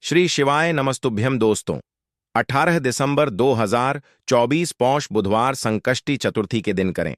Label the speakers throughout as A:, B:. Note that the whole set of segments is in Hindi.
A: श्री शिवाय नमस्तुभ्यम दोस्तों। 18 दिसंबर 2024 पौष बुधवार संकष्टी चतुर्थी के दिन करें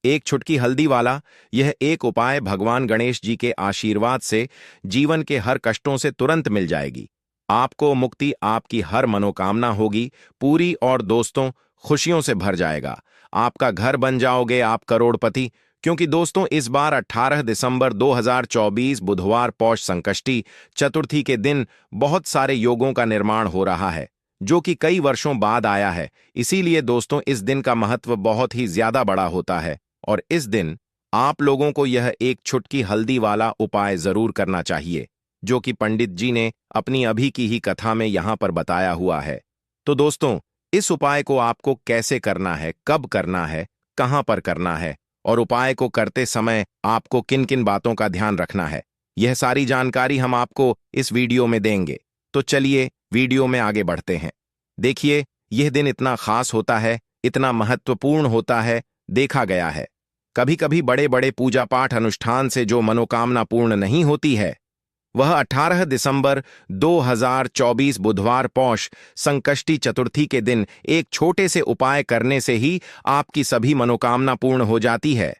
A: एक छुटकी हल्दी वाला यह एक उपाय भगवान गणेश जी के आशीर्वाद से जीवन के हर कष्टों से तुरंत मिल जाएगी। आपको मुक्ति, आपकी हर मनोकामना होगी पूरी और दोस्तों खुशियों से भर जाएगा। आपका घर बन जाओगे आप करोड़पति। क्योंकि दोस्तों इस बार 18 दिसंबर 2024 बुधवार पौष संकष्टी चतुर्थी के दिन बहुत सारे योगों का निर्माण हो रहा है जो कि कई वर्षों बाद आया है। इसीलिए दोस्तों इस दिन का महत्व बहुत ही ज्यादा बड़ा होता है और इस दिन आप लोगों को यह एक छुटकी हल्दी वाला उपाय जरूर करना चाहिए जो कि पंडित जी ने अपनी अभी की ही कथा में यहां पर बताया हुआ है। तो दोस्तों इस उपाय को आपको कैसे करना है, कब करना है, कहां पर करना है और उपाय को करते समय आपको किन किन बातों का ध्यान रखना है, यह सारी जानकारी हम आपको इस वीडियो में देंगे। तो चलिए वीडियो में आगे बढ़ते हैं। देखिए यह दिन इतना खास होता है, इतना महत्वपूर्ण होता है। देखा गया है कभी कभी बड़े बड़े पूजा पाठ अनुष्ठान से जो मनोकामना पूर्ण नहीं होती है वह 18 दिसंबर 2024 बुधवार पौष संकष्टी चतुर्थी के दिन एक छोटे से उपाय करने से ही आपकी सभी मनोकामना पूर्ण हो जाती है।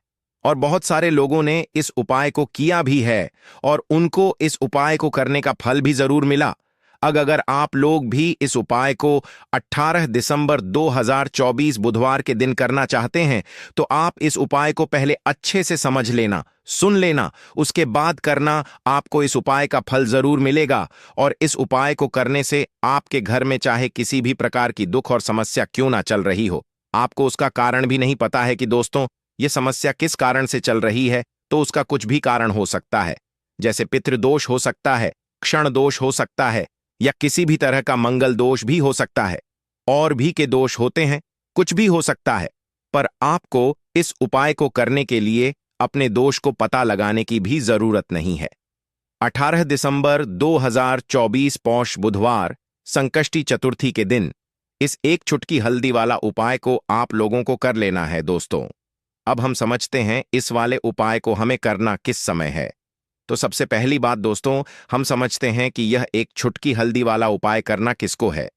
A: और बहुत सारे लोगों ने इस उपाय को किया भी है और उनको इस उपाय को करने का फल भी जरूर मिला। अगर आप लोग भी इस उपाय को 18 दिसंबर 2024 बुधवार के दिन करना चाहते हैं तो आप इस उपाय को पहले अच्छे से समझ लेना, सुन लेना, उसके बाद करना। आपको इस उपाय का फल जरूर मिलेगा और इस उपाय को करने से आपके घर में चाहे किसी भी प्रकार की दुख और समस्या क्यों ना चल रही हो, आपको उसका कारण भी नहीं पता है कि दोस्तों ये समस्या किस कारण से चल रही है, तो उसका कुछ भी कारण हो सकता है। जैसे पितृदोष हो सकता है, क्षण दोष हो सकता है या किसी भी तरह का मंगल दोष भी हो सकता है, और भी के दोष होते हैं, कुछ भी हो सकता है। पर आपको इस उपाय को करने के लिए अपने दोष को पता लगाने की भी जरूरत नहीं है। 18 दिसंबर 2024 पौष बुधवार संकष्टी चतुर्थी के दिन इस एक छुटकी हल्दी वाला उपाय को आप लोगों को कर लेना है। दोस्तों अब हम समझते हैं इस वाले उपाय को हमें करना किस समय है। तो सबसे पहली बात दोस्तों हम समझते हैं कि यह एक छुटकी हल्दी वाला उपाय करना किसको है।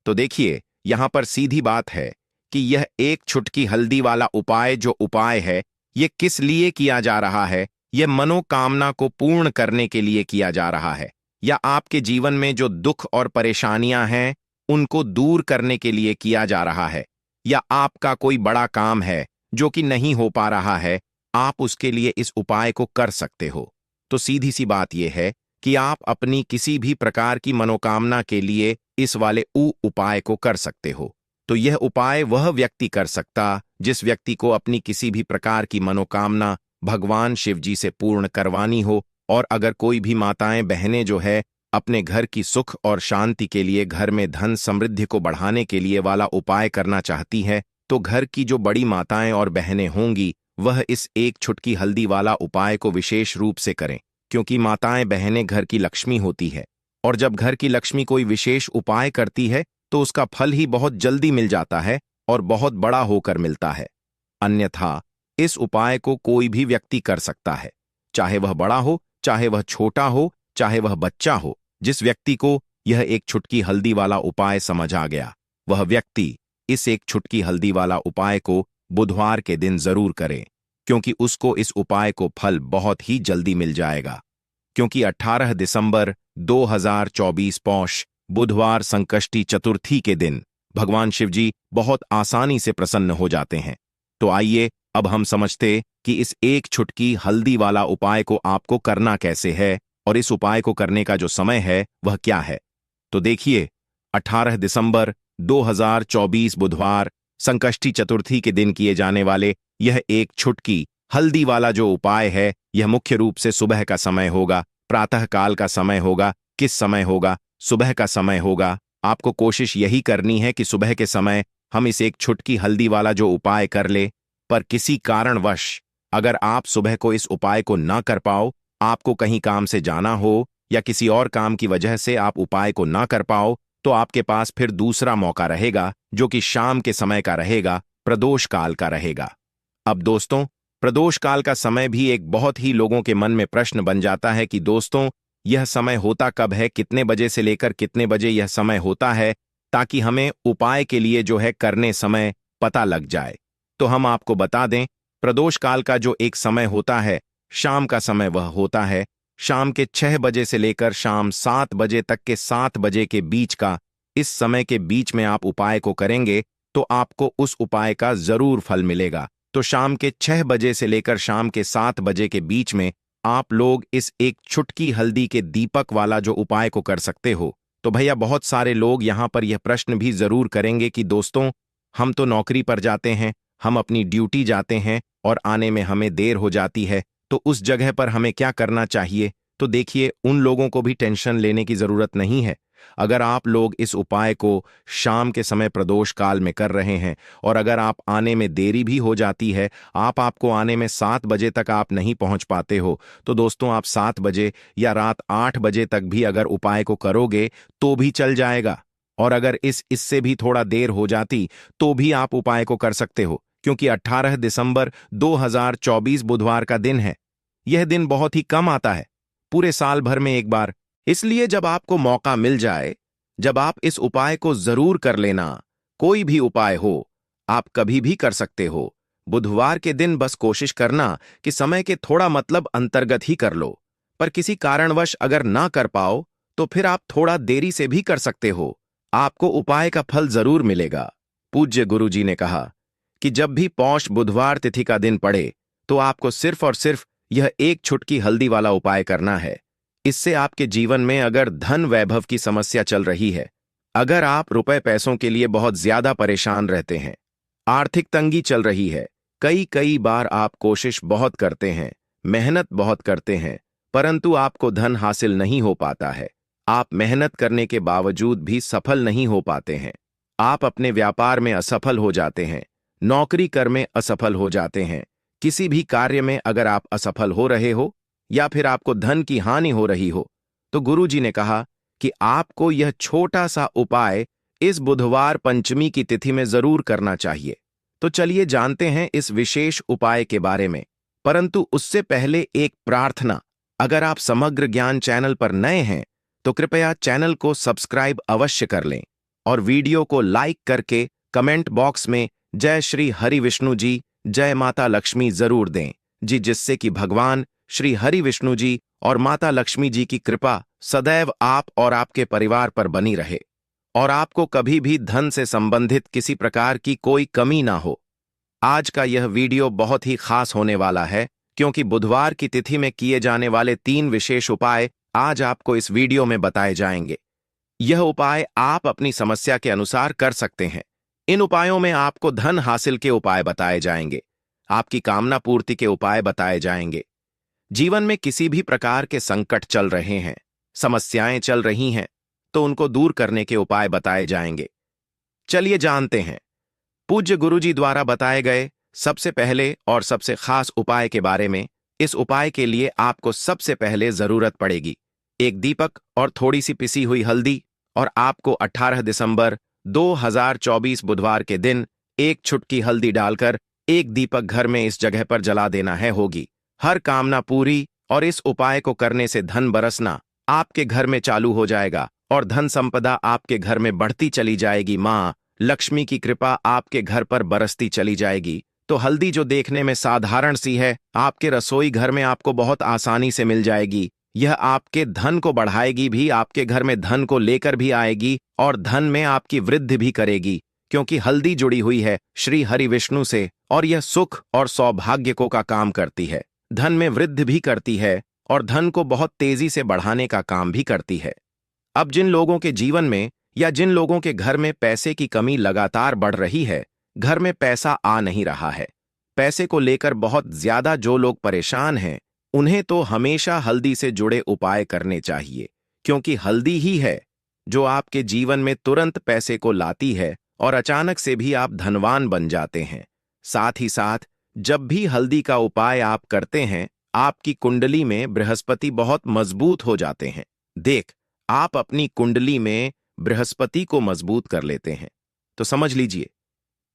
A: तो देखिए यहां पर सीधी बात है कि यह एक छुटकी हल्दी वाला उपाय जो उपाय है यह किस लिए किया जा रहा है। यह मनोकामना को पूर्ण करने के लिए किया जा रहा है या आपके जीवन में जो दुख और परेशानियां हैं उनको दूर करने के लिए किया जा रहा है, या आपका कोई बड़ा काम है जो कि नहीं हो पा रहा है, आप उसके लिए इस उपाय को कर सकते हो। तो सीधी सी बात यह है कि आप अपनी किसी भी प्रकार की मनोकामना के लिए इस वाले उपाय को कर सकते हो। तो यह उपाय वह व्यक्ति कर सकता जिस व्यक्ति को अपनी किसी भी प्रकार की मनोकामना भगवान शिव जी से पूर्ण करवानी हो। और अगर कोई भी माताएं बहनें जो है अपने घर की सुख और शांति के लिए, घर में धन समृद्धि को बढ़ाने के लिए वाला उपाय करना चाहती है तो घर की जो बड़ी माताएं और बहनें होंगी वह इस एक छुटकी हल्दी वाला उपाय को विशेष रूप से करें, क्योंकि माताएं बहनें घर की लक्ष्मी होती है और जब घर की लक्ष्मी कोई विशेष उपाय करती है तो उसका फल ही बहुत जल्दी मिल जाता है और बहुत बड़ा होकर मिलता है। अन्यथा इस उपाय को कोई भी व्यक्ति कर सकता है, चाहे वह बड़ा हो, चाहे वह छोटा हो, चाहे वह बच्चा हो। जिस व्यक्ति को यह एक छुटकी हल्दी वाला उपाय समझ आ गया वह व्यक्ति इस एक छुटकी हल्दी वाला उपाय को बुधवार के दिन जरूर करे, क्योंकि उसको इस उपाय को फल बहुत ही जल्दी मिल जाएगा। क्योंकि 18 दिसंबर 2024 पौष बुधवार संकष्टी चतुर्थी के दिन भगवान शिव जी बहुत आसानी से प्रसन्न हो जाते हैं। तो आइए अब हम समझते कि इस एक छुटकी हल्दी वाला उपाय को आपको करना कैसे है और इस उपाय को करने का जो समय है वह क्या है। तो देखिए 18 दिसंबर 2024 बुधवार संकष्टी चतुर्थी के दिन किए जाने वाले यह एक छुटकी हल्दी वाला जो उपाय है यह मुख्य रूप से सुबह का समय होगा, प्रातः काल का समय होगा। किस समय होगा? सुबह का समय होगा। आपको कोशिश यही करनी है कि सुबह के समय हम इस एक छुटकी हल्दी वाला जो उपाय कर ले। पर किसी कारणवश अगर आप सुबह को इस उपाय को ना कर पाओ, आपको कहीं काम से जाना हो या किसी और काम की वजह से आप उपाय को ना कर पाओ, तो आपके पास फिर दूसरा मौका रहेगा जो कि शाम के समय का रहेगा, प्रदोष काल का रहेगा। अब दोस्तों प्रदोष काल का समय भी एक बहुत ही लोगों के मन में प्रश्न बन जाता है कि दोस्तों यह समय होता कब है, कितने बजे से लेकर कितने बजे यह समय होता है, ताकि हमें उपाय के लिए जो है करने समय पता लग जाए। तो हम आपको बता दें, प्रदोष काल का जो एक समय होता है, शाम का समय वह होता है शाम के 6 बजे से लेकर शाम 7 बजे तक के 7 बजे के बीच का। इस समय के बीच में आप उपाय को करेंगे तो आपको उस उपाय का जरूर फल मिलेगा। तो शाम के 6 बजे से लेकर शाम के 7 बजे के बीच में आप लोग इस एक चुटकी हल्दी के दीपक वाला जो उपाय को कर सकते हो। तो भैया बहुत सारे लोग यहाँ पर यह प्रश्न भी जरूर करेंगे कि दोस्तों, हम तो नौकरी पर जाते हैं, हम अपनी ड्यूटी जाते हैं और आने में हमें देर हो जाती है, तो उस जगह पर हमें क्या करना चाहिए। तो देखिए, उन लोगों को भी टेंशन लेने की जरूरत नहीं है। अगर आप लोग इस उपाय को शाम के समय प्रदोष काल में कर रहे हैं और अगर आप आने में देरी भी हो जाती है, आपको आने में 7 बजे तक आप नहीं पहुंच पाते हो, तो दोस्तों आप 7 बजे या रात 8 बजे तक भी अगर उपाय को करोगे तो भी चल जाएगा। और अगर इससे भी थोड़ा देर हो जाती तो भी आप उपाय को कर सकते हो, क्योंकि 18 दिसंबर 2024 बुधवार का दिन है। यह दिन बहुत ही कम आता है, पूरे साल भर में एक बार। इसलिए जब आपको मौका मिल जाए, जब आप इस उपाय को जरूर कर लेना। कोई भी उपाय हो, आप कभी भी कर सकते हो। बुधवार के दिन बस कोशिश करना कि समय के थोड़ा मतलब अंतर्गत ही कर लो। पर किसी कारणवश अगर ना कर पाओ तो फिर आप थोड़ा देरी से भी कर सकते हो, आपको उपाय का फल जरूर मिलेगा। पूज्य गुरुजी ने कहा कि जब भी पौष बुधवार तिथि का दिन पड़े तो आपको सिर्फ और सिर्फ यह एक चुटकी हल्दी वाला उपाय करना है। इससे आपके जीवन में अगर धन वैभव की समस्या चल रही है, अगर आप रुपए पैसों के लिए बहुत ज्यादा परेशान रहते हैं, आर्थिक तंगी चल रही है, कई बार आप कोशिश बहुत करते हैं, मेहनत बहुत करते हैं, परंतु आपको धन हासिल नहीं हो पाता है, आप मेहनत करने के बावजूद भी सफल नहीं हो पाते हैं, आप अपने व्यापार में असफल हो जाते हैं, नौकरी कर में असफल हो जाते हैं, किसी भी कार्य में अगर आप असफल हो रहे हो या फिर आपको धन की हानि हो रही हो, तो गुरुजी ने कहा कि आपको यह छोटा सा उपाय इस बुधवार पंचमी की तिथि में जरूर करना चाहिए। तो चलिए जानते हैं इस विशेष उपाय के बारे में, परंतु उससे पहले एक प्रार्थना। अगर आप समग्र ज्ञान चैनल पर नए हैं तो कृपया चैनल को सब्सक्राइब अवश्य कर लें और वीडियो को लाइक करके कमेंट बॉक्स में जय श्री हरि विष्णु जी, जय माता लक्ष्मी जरूर दें जी, जिससे कि भगवान श्री हरि विष्णु जी और माता लक्ष्मी जी की कृपा सदैव आप और आपके परिवार पर बनी रहे और आपको कभी भी धन से संबंधित किसी प्रकार की कोई कमी ना हो। आज का यह वीडियो बहुत ही खास होने वाला है, क्योंकि बुधवार की तिथि में किए जाने वाले 3 विशेष उपाय आज आपको इस वीडियो में बताए जाएंगे। यह उपाय आप अपनी समस्या के अनुसार कर सकते हैं। इन उपायों में आपको धन हासिल के उपाय बताए जाएंगे, आपकी कामना पूर्ति के उपाय बताए जाएंगे। जीवन में किसी भी प्रकार के संकट चल रहे हैं, समस्याएं चल रही हैं, तो उनको दूर करने के उपाय बताए जाएंगे। चलिए जानते हैं पूज्य गुरुजी द्वारा बताए गए सबसे पहले और सबसे खास उपाय के बारे में। इस उपाय के लिए आपको सबसे पहले जरूरत पड़ेगी एक दीपक और थोड़ी सी पिसी हुई हल्दी, और आपको 18 दिसंबर 2024 बुधवार के दिन एक चुटकी हल्दी डालकर एक दीपक घर में इस जगह पर जला देना है होगी। हर कामना पूरी और इस उपाय को करने से धन बरसना आपके घर में चालू हो जाएगा और धन संपदा आपके घर में बढ़ती चली जाएगी। माँ लक्ष्मी की कृपा आपके घर पर बरसती चली जाएगी। तो हल्दी जो देखने में साधारण सी है, आपके रसोई घर में आपको बहुत आसानी से मिल जाएगी। यह आपके धन को बढ़ाएगी भी, आपके घर में धन को लेकर भी आएगी और धन में आपकी वृद्धि भी करेगी, क्योंकि हल्दी जुड़ी हुई है श्री हरि विष्णु से और यह सुख और सौभाग्य को का काम करती है, धन में वृद्धि भी करती है और धन को बहुत तेजी से बढ़ाने का काम भी करती है। अब जिन लोगों के जीवन में या जिन लोगों के घर में पैसे की कमी लगातार बढ़ रही है, घर में पैसा आ नहीं रहा है, पैसे को लेकर बहुत ज्यादा जो लोग परेशान हैं, उन्हें तो हमेशा हल्दी से जुड़े उपाय करने चाहिए, क्योंकि हल्दी ही है जो आपके जीवन में तुरंत पैसे को लाती है और अचानक से भी आप धनवान बन जाते हैं। साथ ही साथ जब भी हल्दी का उपाय आप करते हैं, आपकी कुंडली में बृहस्पति बहुत मजबूत हो जाते हैं। देख, आप अपनी कुंडली में बृहस्पति को मजबूत कर लेते हैं तो समझ लीजिए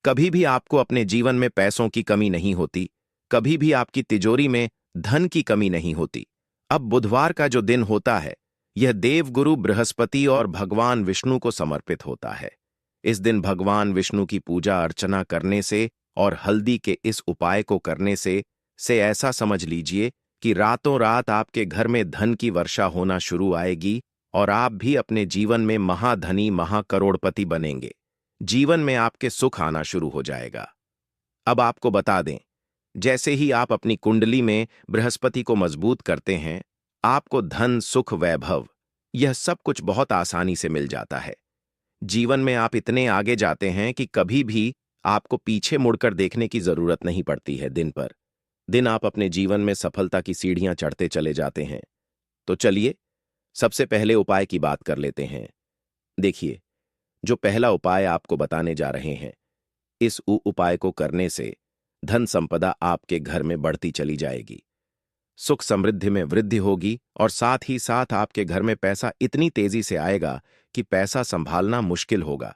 A: कभी भी आपको अपने जीवन में पैसों की कमी नहीं होती, कभी भी आपकी तिजोरी में धन की कमी नहीं होती। अब बुधवार का जो दिन होता है, यह देवगुरु बृहस्पति और भगवान विष्णु को समर्पित होता है। इस दिन भगवान विष्णु की पूजा अर्चना करने से और हल्दी के इस उपाय को करने से ऐसा समझ लीजिए कि रातों रात आपके घर में धन की वर्षा होना शुरू आएगी और आप भी अपने जीवन में महाधनी महाकरोड़पति बनेंगे। जीवन में आपके सुख आना शुरू हो जाएगा। अब आपको बता दें, जैसे ही आप अपनी कुंडली में बृहस्पति को मजबूत करते हैं, आपको धन सुख वैभव यह सब कुछ बहुत आसानी से मिल जाता है। जीवन में आप इतने आगे जाते हैं कि कभी भी आपको पीछे मुड़कर देखने की जरूरत नहीं पड़ती है। दिन पर दिन आप अपने जीवन में सफलता की सीढ़ियां चढ़ते चले जाते हैं। तो चलिए सबसे पहले उपाय की बात कर लेते हैं। देखिए, जो पहला उपाय आपको बताने जा रहे हैं, इस उपाय को करने से धन संपदा आपके घर में बढ़ती चली जाएगी, सुख समृद्धि में वृद्धि होगी और साथ ही साथ आपके घर में पैसा इतनी तेजी से आएगा कि पैसा संभालना मुश्किल होगा,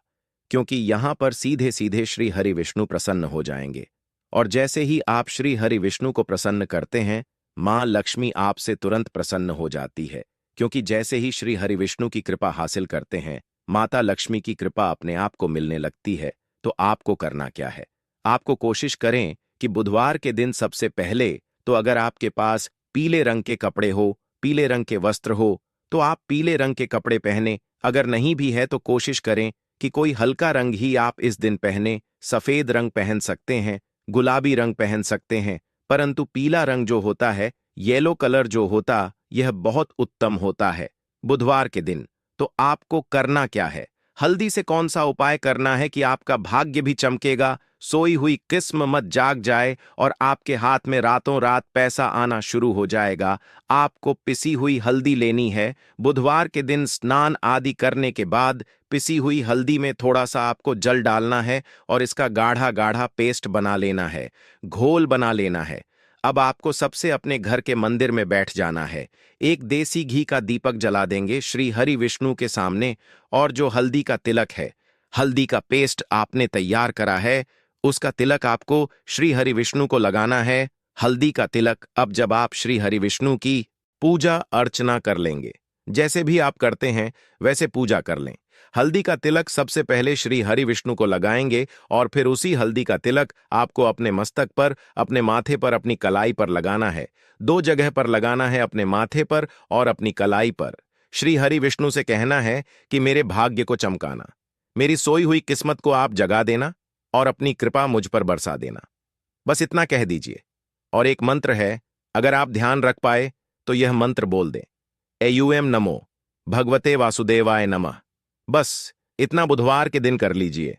A: क्योंकि यहां पर सीधे सीधे श्री हरि विष्णु प्रसन्न हो जाएंगे। और जैसे ही आप श्री हरि विष्णु को प्रसन्न करते हैं, मां लक्ष्मी आपसे तुरंत प्रसन्न हो जाती है, क्योंकि जैसे ही श्री हरि विष्णु की कृपा हासिल करते हैं, माता लक्ष्मी की कृपा अपने आप को मिलने लगती है। तो आपको करना क्या है? आपको कोशिश करें कि बुधवार के दिन सबसे पहले तो अगर आपके पास पीले रंग के कपड़े हो, पीले रंग के वस्त्र हो, तो आप पीले रंग के कपड़े पहने। अगर नहीं भी है तो कोशिश करें कि कोई हल्का रंग ही आप इस दिन पहने। सफेद रंग पहन सकते हैं, गुलाबी रंग पहन सकते हैं, परंतु पीला रंग जो होता है, येलो कलर जो होता, यह बहुत उत्तम होता है बुधवार के दिन। तो आपको करना क्या है? हल्दी से कौन सा उपाय करना है कि आपका भाग्य भी चमकेगा, सोई हुई किस्म मत जाग जाए और आपके हाथ में रातों रात पैसा आना शुरू हो जाएगा। आपको पिसी हुई हल्दी लेनी है। बुधवार के दिन स्नान आदि करने के बाद पिसी हुई हल्दी में थोड़ा सा आपको जल डालना है और इसका गाढ़ा गाढ़ा पेस्ट बना लेना है, घोल बना लेना है। अब आपको सबसे अपने घर के मंदिर में बैठ जाना है। एक देसी घी का दीपक जला देंगे श्री हरि विष्णु के सामने, और जो हल्दी का तिलक है, हल्दी का पेस्ट आपने तैयार करा है, उसका तिलक आपको श्री हरि विष्णु को लगाना है। हल्दी का तिलक अब जब आप श्री हरि विष्णु की पूजा अर्चना कर लेंगे, जैसे भी आप करते हैं वैसे पूजा कर लें। हल्दी का तिलक सबसे पहले श्री हरि विष्णु को लगाएंगे और फिर उसी हल्दी का तिलक आपको अपने मस्तक पर, अपने माथे पर, अपनी कलाई पर लगाना है। 2 जगह पर लगाना है, अपने माथे पर और अपनी कलाई पर। श्री हरि विष्णु से कहना है कि मेरे भाग्य को चमकाना, मेरी सोई हुई किस्मत को आप जगा देना और अपनी कृपा मुझ पर बरसा देना। बस इतना कह दीजिए। और एक मंत्र है, अगर आप ध्यान रख पाए तो यह मंत्र बोल दें, एयूएम नमो भगवते वासुदेवाय नमः। बस इतना बुधवार के दिन कर लीजिए।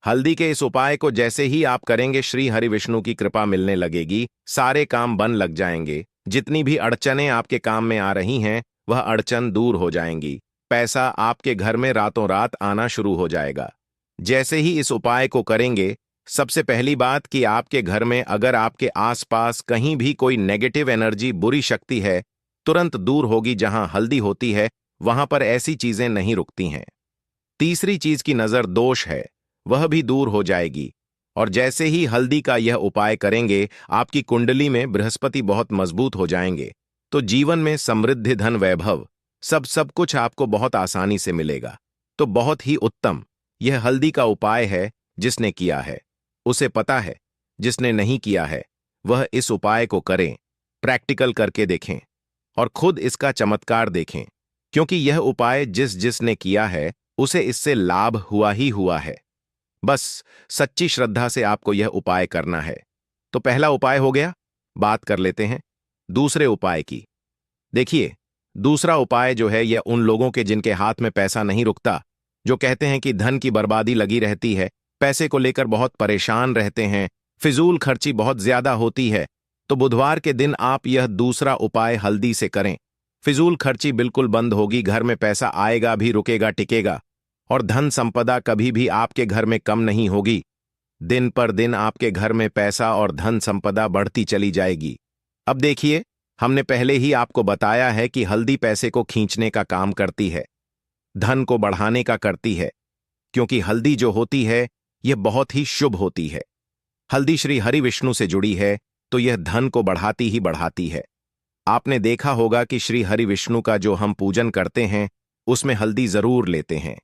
A: हल्दी के इस उपाय को जैसे ही आप करेंगे, श्री हरि विष्णु की कृपा मिलने लगेगी, सारे काम बन लग जाएंगे। जितनी भी अड़चनें आपके काम में आ रही हैं, वह अड़चन दूर हो जाएंगी। पैसा आपके घर में रातों रात आना शुरू हो जाएगा। जैसे ही इस उपाय को करेंगे, सबसे पहली बात कि आपके घर में अगर आपके आसपास कहीं भी कोई नेगेटिव एनर्जी, बुरी शक्ति है, तुरंत दूर होगी। जहां हल्दी होती है वहां पर ऐसी चीजें नहीं रुकती हैं। तीसरी चीज की नजर दोष है, वह भी दूर हो जाएगी। और जैसे ही हल्दी का यह उपाय करेंगे, आपकी कुंडली में बृहस्पति बहुत मजबूत हो जाएंगे। तो जीवन में समृद्धि, धन, वैभव सब कुछ आपको बहुत आसानी से मिलेगा। तो बहुत ही उत्तम यह हल्दी का उपाय है। जिसने किया है उसे पता है, जिसने नहीं किया है वह इस उपाय को करें, प्रैक्टिकल करके देखें और खुद इसका चमत्कार देखें, क्योंकि यह उपाय जिसने किया है उसे इससे लाभ हुआ ही हुआ है। बस सच्ची श्रद्धा से आपको यह उपाय करना है। तो पहला उपाय हो गया। बात कर लेते हैं दूसरे उपाय की। देखिए, दूसरा उपाय जो है यह उन लोगों के जिनके हाथ में पैसा नहीं रुकता, जो कहते हैं कि धन की बर्बादी लगी रहती है, पैसे को लेकर बहुत परेशान रहते हैं, फिजूल खर्ची बहुत ज्यादा होती है। तो बुधवार के दिन आप यह दूसरा उपाय हल्दी से करें। फिजूल खर्ची बिल्कुल बंद होगी, घर में पैसा आएगा भी, रुकेगा, टिकेगा, और धन संपदा कभी भी आपके घर में कम नहीं होगी। दिन पर दिन आपके घर में पैसा और धन संपदा बढ़ती चली जाएगी। अब देखिए, हमने पहले ही आपको बताया है कि हल्दी पैसे को खींचने का काम करती है, धन को बढ़ाने का करती है, क्योंकि हल्दी जो होती है यह बहुत ही शुभ होती है। हल्दी श्री हरि विष्णु से जुड़ी है, तो यह धन को बढ़ाती ही बढ़ाती है। आपने देखा होगा कि श्री हरि विष्णु का जो हम पूजन करते हैं उसमें हल्दी जरूर लेते हैं,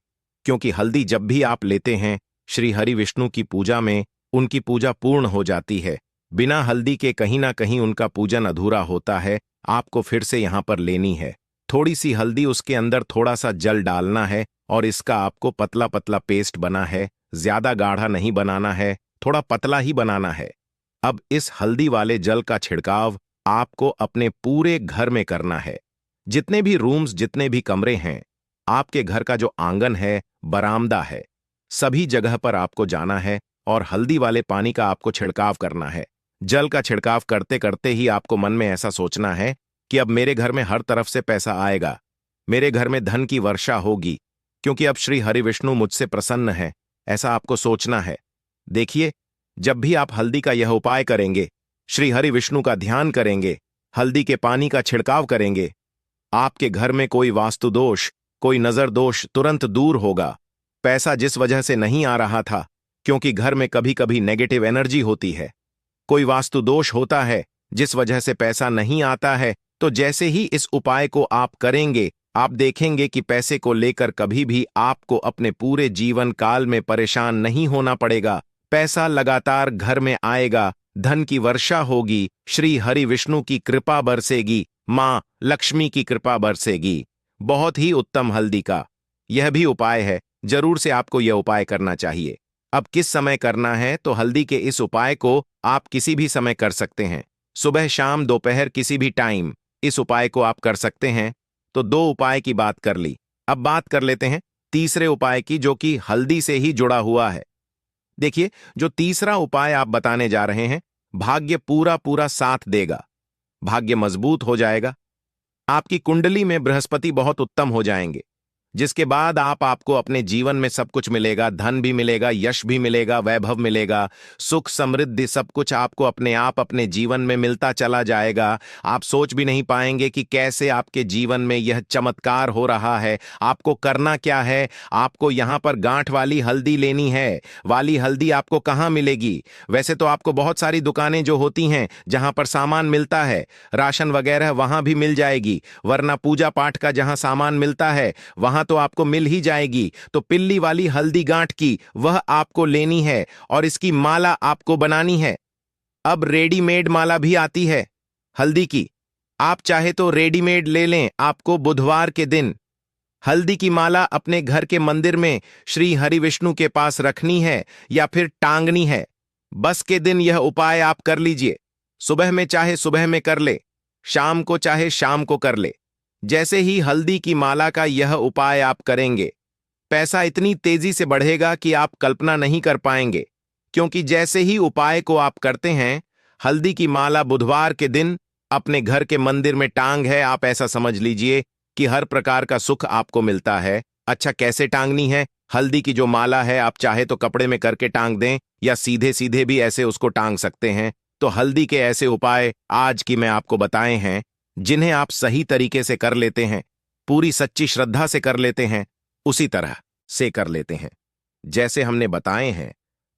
A: क्योंकि हल्दी जब भी आप लेते हैं श्री हरि विष्णु की पूजा में उनकी पूजा पूर्ण हो जाती है। बिना हल्दी के कहीं ना कहीं उनका पूजन अधूरा होता है। आपको फिर से यहां पर लेनी है थोड़ी सी हल्दी, उसके अंदर थोड़ा सा जल डालना है और इसका आपको पतला पतला पेस्ट बना है। ज्यादा गाढ़ा नहीं बनाना है, थोड़ा पतला ही बनाना है। अब इस हल्दी वाले जल का छिड़काव आपको अपने पूरे घर में करना है। जितने भी रूम्स, जितने भी कमरे हैं, आपके घर का जो आंगन है, बरामदा है, सभी जगह पर आपको जाना है और हल्दी वाले पानी का आपको छिड़काव करना है। जल का छिड़काव करते करते ही आपको मन में ऐसा सोचना है कि अब मेरे घर में हर तरफ से पैसा आएगा, मेरे घर में धन की वर्षा होगी, क्योंकि अब श्री हरि विष्णु मुझसे प्रसन्न है। ऐसा आपको सोचना है। देखिए, जब भी आप हल्दी का यह उपाय करेंगे, श्री हरि विष्णु का ध्यान करेंगे, हल्दी के पानी का छिड़काव करेंगे, आपके घर में कोई वास्तु दोष, कोई नजर दोष तुरंत दूर होगा। पैसा जिस वजह से नहीं आ रहा था, क्योंकि घर में कभी कभी नेगेटिव एनर्जी होती है, कोई वास्तु दोष होता है जिस वजह से पैसा नहीं आता है, तो जैसे ही इस उपाय को आप करेंगे, आप देखेंगे कि पैसे को लेकर कभी भी आपको अपने पूरे जीवन काल में परेशान नहीं होना पड़ेगा। पैसा लगातार घर में आएगा, धन की वर्षा होगी, श्री हरि विष्णु की कृपा बरसेगी, मां लक्ष्मी की कृपा बरसेगी। बहुत ही उत्तम हल्दी का यह भी उपाय है, जरूर से आपको यह उपाय करना चाहिए। अब किस समय करना है, तो हल्दी के इस उपाय को आप किसी भी समय कर सकते हैं, सुबह, शाम, दोपहर, किसी भी टाइम इस उपाय को आप कर सकते हैं। तो 2 उपाय की बात कर ली, अब बात कर लेते हैं तीसरे उपाय की, जो कि हल्दी से ही जुड़ा हुआ है। देखिए, जो तीसरा उपाय आप बताने जा रहे हैं, भाग्य पूरा पूरा साथ देगा, भाग्य मजबूत हो जाएगा, आपकी कुंडली में बृहस्पति बहुत उत्तम हो जाएंगे, जिसके बाद आपको अपने जीवन में सब कुछ मिलेगा, धन भी मिलेगा, यश भी मिलेगा, वैभव मिलेगा, सुख समृद्धि सब कुछ आपको अपने आप अपने जीवन में मिलता चला जाएगा। आप सोच भी नहीं पाएंगे कि कैसे आपके जीवन में यह चमत्कार हो रहा है। आपको करना क्या है, आपको यहां पर गांठ वाली हल्दी लेनी है। वाली हल्दी आपको कहां मिलेगी? वैसे तो आपको बहुत सारी दुकानें जो होती हैं जहां पर सामान मिलता है, राशन वगैरह, वहां भी मिल जाएगी, वरना पूजा पाठ का जहां सामान मिलता है वहां तो आपको मिल ही जाएगी। तो पिल्ली वाली हल्दी गांठ की वह आपको लेनी है और इसकी माला आपको बनानी है। अब रेडीमेड माला भी आती है हल्दी की, आप चाहे तो रेडीमेड ले लें। आपको बुधवार के दिन हल्दी की माला अपने घर के मंदिर में श्री हरि विष्णु के पास रखनी है या फिर टांगनी है। बस के दिन यह उपाय आप कर लीजिए। सुबह में चाहे सुबह में कर ले, शाम को चाहे शाम को कर ले। जैसे ही हल्दी की माला का यह उपाय आप करेंगे, पैसा इतनी तेजी से बढ़ेगा कि आप कल्पना नहीं कर पाएंगे। क्योंकि जैसे ही उपाय को आप करते हैं, हल्दी की माला बुधवार के दिन अपने घर के मंदिर में टांग है, आप ऐसा समझ लीजिए कि हर प्रकार का सुख आपको मिलता है। अच्छा, कैसे टांगनी है? हल्दी की जो माला है, आप चाहे तो कपड़े में करके टांग दें या सीधे सीधे भी ऐसे उसको टांग सकते हैं। तो हल्दी के ऐसे उपाय आज की मैं आपको बताए हैं, जिन्हें आप सही तरीके से कर लेते हैं, पूरी सच्ची श्रद्धा से कर लेते हैं, उसी तरह से कर लेते हैं जैसे हमने बताए हैं,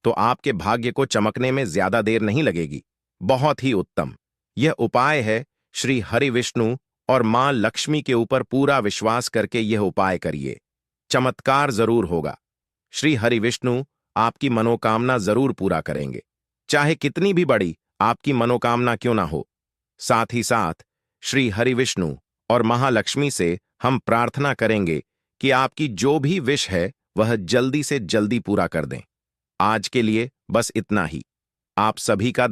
A: तो आपके भाग्य को चमकने में ज्यादा देर नहीं लगेगी। बहुत ही उत्तम यह उपाय है। श्री हरि विष्णु और मां लक्ष्मी के ऊपर पूरा विश्वास करके यह उपाय करिए, चमत्कार जरूर होगा। श्री हरि विष्णु आपकी मनोकामना जरूर पूरा करेंगे, चाहे कितनी भी बड़ी आपकी मनोकामना क्यों ना हो। साथ ही साथ श्री हरि विष्णु और महालक्ष्मी से हम प्रार्थना करेंगे कि आपकी जो भी विश है वह जल्दी से जल्दी पूरा कर दें। आज के लिए बस इतना ही। आप सभी का